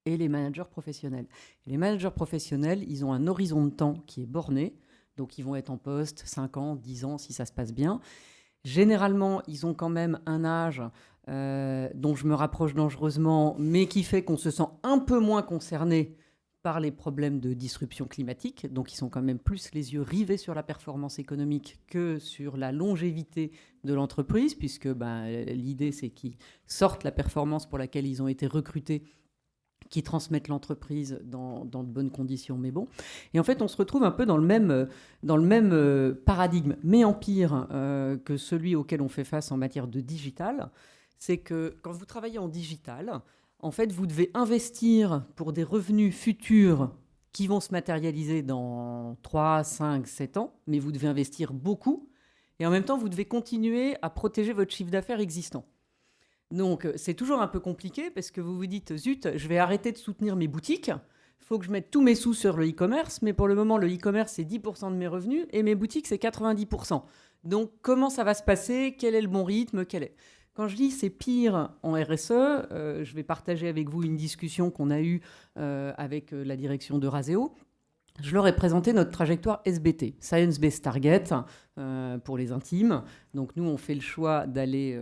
et les managers professionnels. Les managers professionnels, ils ont un horizon de temps qui est borné. Donc, ils vont être en poste 5 ans, 10 ans, si ça se passe bien. Généralement, ils ont quand même un âge dont je me rapproche dangereusement, mais qui fait qu'on se sent un peu moins concerné par les problèmes de disruption climatique. Donc, ils sont quand même plus les yeux rivés sur la performance économique que sur la longévité de l'entreprise, puisque l'idée, c'est qu'ils sortent la performance pour laquelle ils ont été recrutés, qui transmettent l'entreprise dans de bonnes conditions, mais bon. Et en fait, on se retrouve un peu dans le même paradigme, mais en pire que celui auquel on fait face en matière de digital. C'est que quand vous travaillez en digital, en fait, vous devez investir pour des revenus futurs qui vont se matérialiser dans 3, 5, 7 ans, mais vous devez investir beaucoup. Et en même temps, vous devez continuer à protéger votre chiffre d'affaires existant. Donc, c'est toujours un peu compliqué parce que vous vous dites, zut, je vais arrêter de soutenir mes boutiques. Il faut que je mette tous mes sous sur le e-commerce. Mais pour le moment, le e-commerce, c'est 10% de mes revenus et mes boutiques, c'est 90%. Donc, comment ça va se passer? Quel est le bon rythme? Quand je dis c'est pire en RSE, je vais partager avec vous une discussion qu'on a eue avec la direction d'Euraseo. Je leur ai présenté notre trajectoire SBT, Science Based Target, pour les intimes. Donc nous, on fait le choix d'aller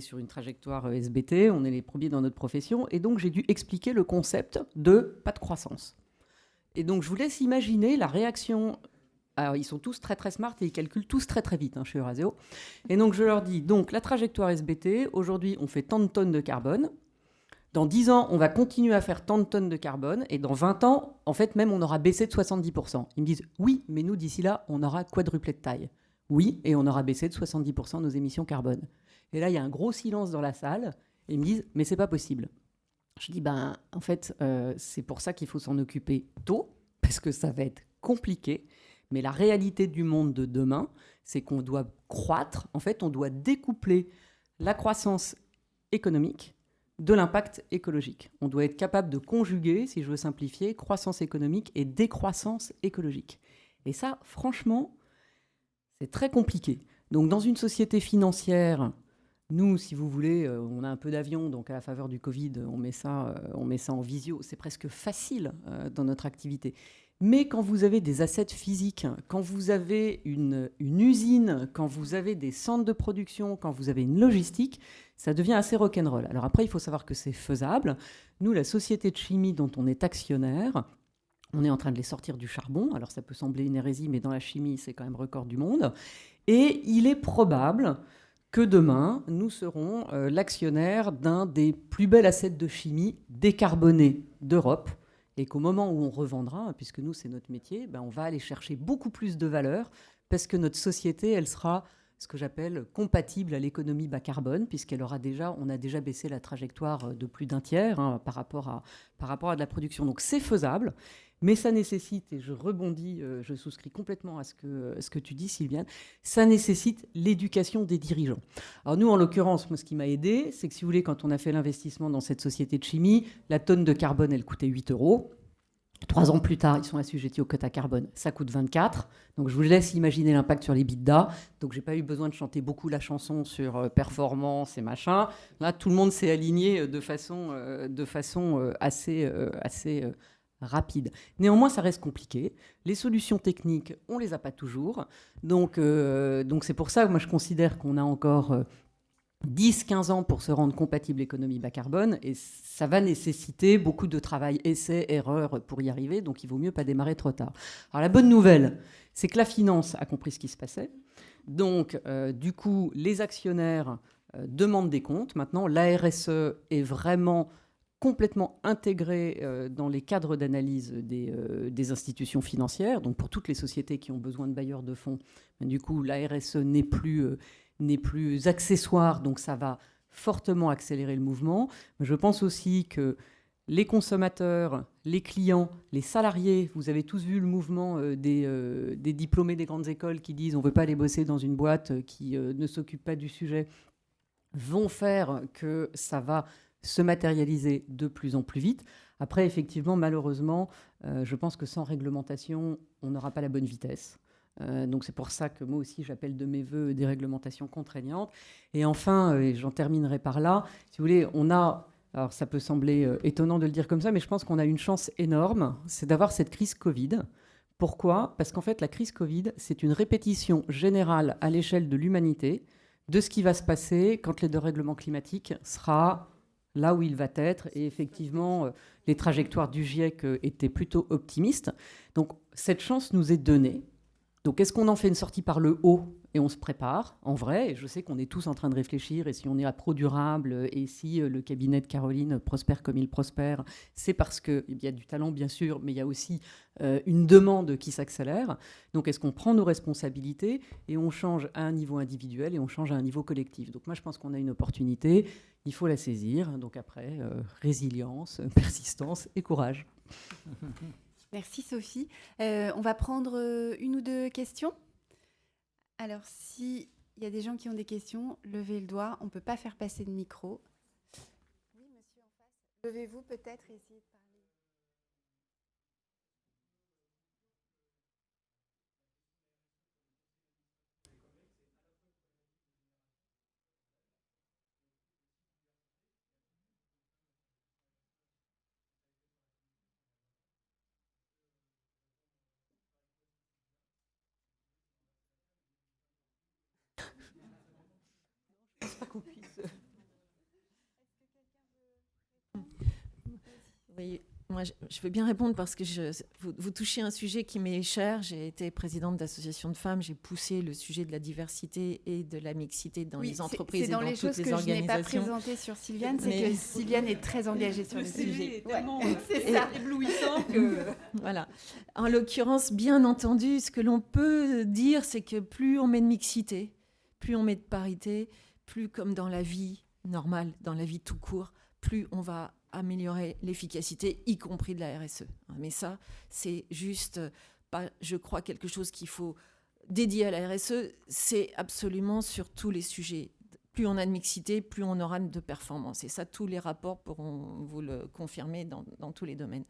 sur une trajectoire SBT. On est les premiers dans notre profession. Et donc, j'ai dû expliquer le concept de pas de croissance. Et donc, je vous laisse imaginer la réaction. Alors, ils sont tous très, très smart et ils calculent tous très, très vite chez Euraseo. Et donc, je leur dis, donc, la trajectoire SBT, aujourd'hui, on fait tant de tonnes de carbone. Dans 10 ans, on va continuer à faire tant de tonnes de carbone. Et dans 20 ans, en fait, même, on aura baissé de 70%. Ils me disent, oui, mais nous, d'ici là, on aura quadruplé de taille. Oui, et on aura baissé de 70% nos émissions carbone. Et là, il y a un gros silence dans la salle. Et ils me disent, mais c'est pas possible. Je dis, en fait, c'est pour ça qu'il faut s'en occuper tôt, parce que ça va être compliqué. Mais la réalité du monde de demain, c'est qu'on doit croître. En fait, on doit découpler la croissance économique de l'impact écologique. On doit être capable de conjuguer, si je veux simplifier, croissance économique et décroissance écologique. Et ça, franchement, c'est très compliqué. Donc, dans une société financière, nous, si vous voulez, on a un peu d'avion, donc à la faveur du Covid, on met ça en visio. C'est presque facile dans notre activité. Mais quand vous avez des assets physiques, quand vous avez une usine, quand vous avez des centres de production, quand vous avez une logistique, ça devient assez rock'n'roll. Alors après, il faut savoir que c'est faisable. Nous, la société de chimie dont on est actionnaire, on est en train de les sortir du charbon. Alors ça peut sembler une hérésie, mais dans la chimie, c'est quand même record du monde. Et il est probable que demain, nous serons l'actionnaire d'un des plus bels assets de chimie décarbonés d'Europe. Et qu'au moment où on revendra, puisque nous, c'est notre métier, on va aller chercher beaucoup plus de valeur parce que notre société, elle sera ce que j'appelle compatible à l'économie bas carbone, on a déjà baissé la trajectoire de plus d'un tiers par rapport à de la production. Donc c'est faisable, mais ça nécessite, et je rebondis, je souscris complètement à ce que tu dis, Sylviane, ça nécessite l'éducation des dirigeants. Alors nous, en l'occurrence, moi, ce qui m'a aidé, c'est que si vous voulez, quand on a fait l'investissement dans cette société de chimie, la tonne de carbone, elle coûtait 8 €. 3 ans plus tard, ils sont assujettis au quota carbone. Ça coûte 24. Donc, je vous laisse imaginer l'impact sur les EBITDA. Donc, je n'ai pas eu besoin de chanter beaucoup la chanson sur performance et machin. Là, tout le monde s'est aligné de façon assez rapide. Néanmoins, ça reste compliqué. Les solutions techniques, on ne les a pas toujours. Donc c'est pour ça que moi, je considère qu'on a encore 10-15 ans pour se rendre compatible économie bas carbone, et ça va nécessiter beaucoup de travail, essai, erreur pour y arriver, donc il vaut mieux pas démarrer trop tard. Alors la bonne nouvelle, c'est que la finance a compris ce qui se passait, donc du coup les actionnaires demandent des comptes. Maintenant, la RSE est vraiment complètement intégrée dans les cadres d'analyse des institutions financières, donc pour toutes les sociétés qui ont besoin de bailleurs de fonds, du coup la RSE n'est plus accessoire, donc ça va fortement accélérer le mouvement. Je pense aussi que les consommateurs, les clients, les salariés, vous avez tous vu le mouvement des diplômés des grandes écoles qui disent on ne veut pas aller bosser dans une boîte qui ne s'occupe pas du sujet, vont faire que ça va se matérialiser de plus en plus vite. Après, effectivement, malheureusement, je pense que sans réglementation, on n'aura pas la bonne vitesse. Donc c'est pour ça que moi aussi j'appelle de mes voeux des réglementations contraignantes. Et enfin, et j'en terminerai par là, si vous voulez, alors ça peut sembler étonnant de le dire comme ça, mais je pense qu'on a une chance énorme, c'est d'avoir cette crise Covid. Pourquoi ? Parce qu'en fait la crise Covid, c'est une répétition générale à l'échelle de l'humanité de ce qui va se passer quand le dérèglement climatique sera là où il va être. Et effectivement, les trajectoires du GIEC étaient plutôt optimistes. Donc cette chance nous est donnée. Donc, est-ce qu'on en fait une sortie par le haut et on se prépare, en vrai? Et je sais qu'on est tous en train de réfléchir, et si on est à pro-durable, et si le cabinet de Caroline prospère comme il prospère, c'est parce qu'il y a du talent, bien sûr, mais il y a aussi une demande qui s'accélère. Donc, est-ce qu'on prend nos responsabilités et on change à un niveau individuel et on change à un niveau collectif? Donc, moi, je pense qu'on a une opportunité, il faut la saisir. Donc, après, résilience, persistance et courage. Merci Sophie. On va prendre une ou deux questions. Alors si il y a des gens qui ont des questions. Levez le doigt. On ne peut pas faire passer de micro. Oui, monsieur en face. Levez-vous peut-être et essayez de parler. Je pense pas qu'on puisse. Oui, moi je veux bien répondre parce que vous touchez un sujet qui m'est cher. J'ai été présidente d'association de femmes, j'ai poussé le sujet de la diversité et de la mixité dans les entreprises et dans toutes les organisations. C'est dans les choses que je n'ai pas présentées sur Sylviane, c'est que Sylviane est très engagée sur le sujet. Est tellement c'est ça. éblouissant que... Voilà. En l'occurrence, bien entendu, ce que l'on peut dire, c'est que plus on met de mixité, plus on met de parité, plus comme dans la vie normale, dans la vie tout court, plus on va améliorer l'efficacité, y compris de la RSE. Mais ça, c'est juste pas, je crois, quelque chose qu'il faut dédier à la RSE. C'est absolument sur tous les sujets. Plus on a de mixité, plus on aura de performance. Et ça, tous les rapports pourront vous le confirmer dans tous les domaines.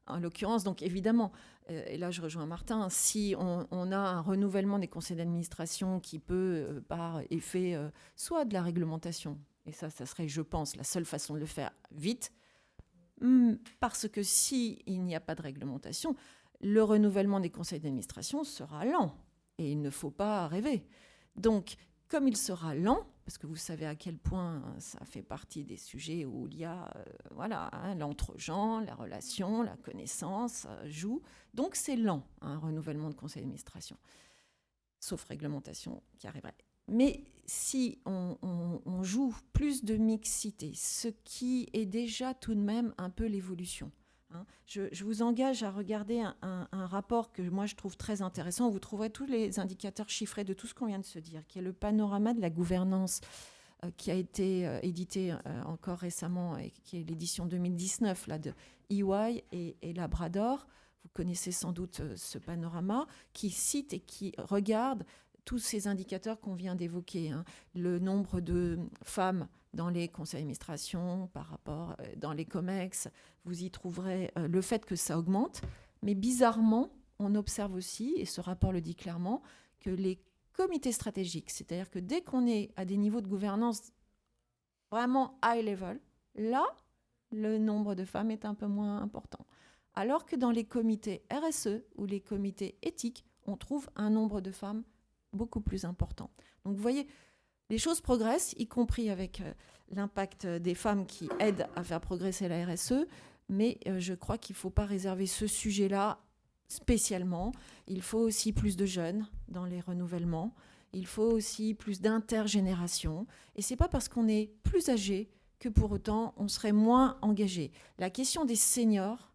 En l'occurrence, donc évidemment, et là je rejoins Martin, si on a un renouvellement des conseils d'administration qui peut, par effet, soit de la réglementation, et ça serait, je pense, la seule façon de le faire vite, parce que s'il n'y a pas de réglementation, le renouvellement des conseils d'administration sera lent, et il ne faut pas rêver. Donc, comme il sera lent, parce que vous savez à quel point ça fait partie des sujets où il y a l'entre-gens, la relation, la connaissance joue. Donc c'est lent, un renouvellement de conseil d'administration, sauf réglementation qui arriverait. Mais si on joue plus de mixité, ce qui est déjà tout de même un peu l'évolution. Je vous engage à regarder un rapport que moi je trouve très intéressant. Vous trouverez tous les indicateurs chiffrés de tout ce qu'on vient de se dire, qui est le panorama de la gouvernance qui a été édité encore récemment, et qui est l'édition 2019 là, de EY et Labrador. Vous connaissez sans doute ce panorama qui cite et qui regarde tous ces indicateurs qu'on vient d'évoquer, le nombre de femmes dans les conseils d'administration par rapport dans les COMEX, vous y trouverez le fait que ça augmente. Mais bizarrement, on observe aussi, et ce rapport le dit clairement, que les comités stratégiques, c'est-à-dire que dès qu'on est à des niveaux de gouvernance vraiment high level, là, le nombre de femmes est un peu moins important. Alors que dans les comités RSE ou les comités éthiques, on trouve un nombre de femmes beaucoup plus important. Donc vous voyez, les choses progressent, y compris avec l'impact des femmes qui aident à faire progresser la RSE, mais je crois qu'il ne faut pas réserver ce sujet-là spécialement. Il faut aussi plus de jeunes dans les renouvellements, il faut aussi plus d'intergénération, et ce n'est pas parce qu'on est plus âgé que pour autant on serait moins engagé. La question des seniors,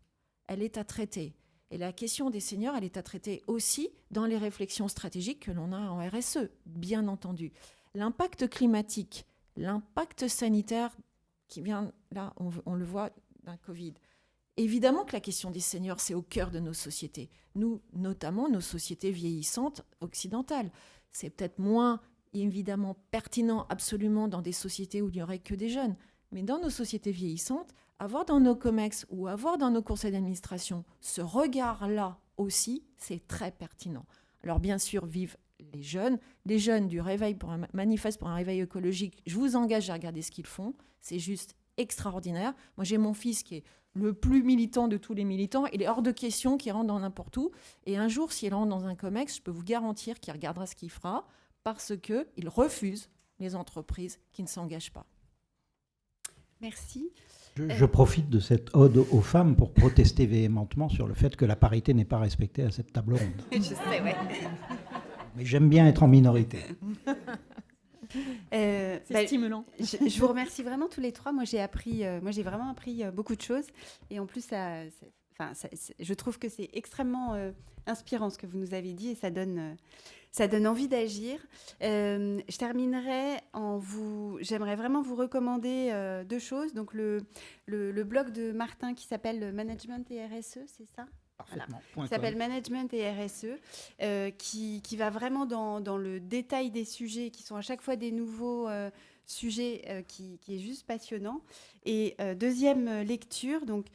elle est à traiter. Et la question des seniors, elle est à traiter aussi dans les réflexions stratégiques que l'on a en RSE, bien entendu. L'impact climatique, l'impact sanitaire qui vient, là, on le voit, d'un Covid. Évidemment que la question des seniors, c'est au cœur de nos sociétés. Nous, notamment nos sociétés vieillissantes occidentales. C'est peut-être moins, évidemment, pertinent absolument dans des sociétés où il n'y aurait que des jeunes. Mais dans nos sociétés vieillissantes, avoir dans nos COMEX ou avoir dans nos conseils d'administration ce regard-là aussi, c'est très pertinent. Alors bien sûr, vive les jeunes du réveil pour un manifeste pour un réveil écologique. Je vous engage à regarder ce qu'ils font. C'est juste extraordinaire. Moi, j'ai mon fils qui est le plus militant de tous les militants. Il est hors de question qu'il rentre dans n'importe où. Et un jour, s'il rentre dans un COMEX, je peux vous garantir qu'il regardera ce qu'il fera parce qu'il refuse les entreprises qui ne s'engagent pas. Merci. Je profite de cette ode aux femmes pour protester véhémentement sur le fait que la parité n'est pas respectée à cette table ronde. Je sais, ouais. Mais j'aime bien être en minorité. C'est stimulant. Je vous remercie vraiment tous les trois. Moi, j'ai vraiment appris beaucoup de choses. Et en plus, je trouve que c'est extrêmement inspirant ce que vous nous avez dit et ça donne envie d'agir. Je terminerai j'aimerais vraiment vous recommander deux choses. Donc le blog de Martin qui s'appelle Management et RSE, c'est ça ? Parfaitement. Qui s'appelle Management et RSE, qui va vraiment dans le détail des sujets, qui sont à chaque fois des nouveaux sujets, qui est juste passionnant. Et deuxième lecture, donc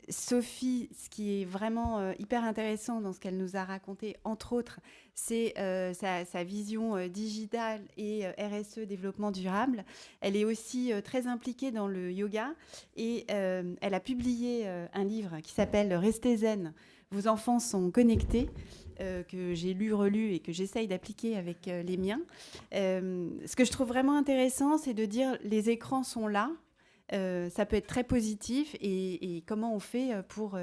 Sophie, ce qui est vraiment hyper intéressant dans ce qu'elle nous a raconté, entre autres, c'est sa vision digitale et RSE, développement durable. Elle est aussi très impliquée dans le yoga et elle a publié un livre qui s'appelle Restez zen, vos enfants sont connectés, que j'ai lu, relu et que j'essaye d'appliquer avec les miens. Ce que je trouve vraiment intéressant, c'est de dire les écrans sont là. Ça peut être très positif et comment on fait pour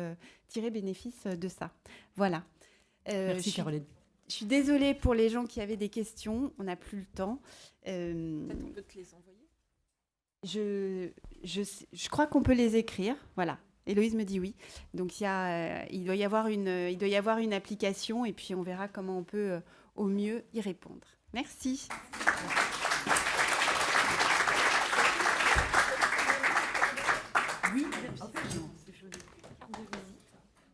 tirer bénéfice de ça. Voilà. Merci Caroline. Je suis désolée pour les gens qui avaient des questions. On n'a plus le temps. Peut-être on peut te les envoyer. Je crois qu'on peut les écrire. Voilà. Héloïse me dit oui. Donc il doit y avoir une application et puis on verra comment on peut au mieux y répondre. Merci. Oui, en fait, non, c'est chaud.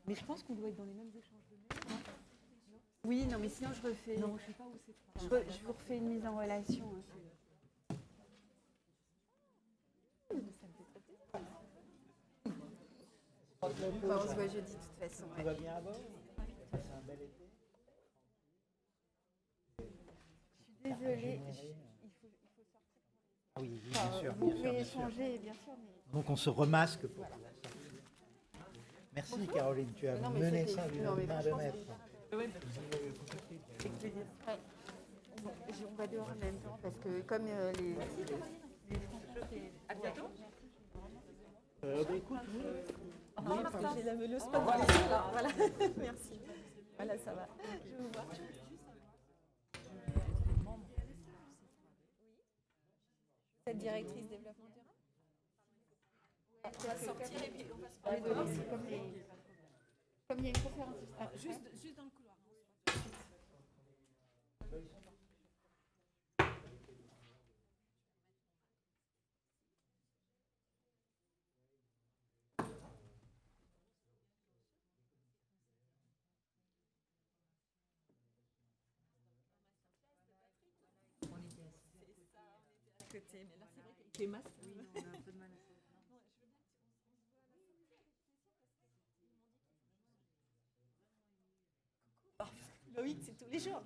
Mais je pense qu'on doit être dans les mêmes échanges de mails. Oui, non, mais sinon je refais. Non, je sais pas où c'est. Je vous refais une mise en relation. On se voit jeudi de toute façon. Tout va bien à bord? C'est un bel été. Je suis désolée. Il faut sortir. Ah oui, bien sûr. Vous pouvez échanger, bien sûr. Mais... Donc on se remasque pour la sortie. Merci Caroline, tu as mené ça d'une main de maître. On va dehors en même temps parce que comme les À bientôt. Écoute, J'ai la meuleuse pas dans les yeux, là. Voilà. Merci. Voilà, ça va. Je vous vois. Cette directrice développement durable. On va sortir et puis on va se parler dehors. comme il y a une conférence. Juste dans le couloir. Côté, mais là c'est vrai qu'avec les masques, oui, on a un peu de mal à se... Loïc, c'est tous les jours.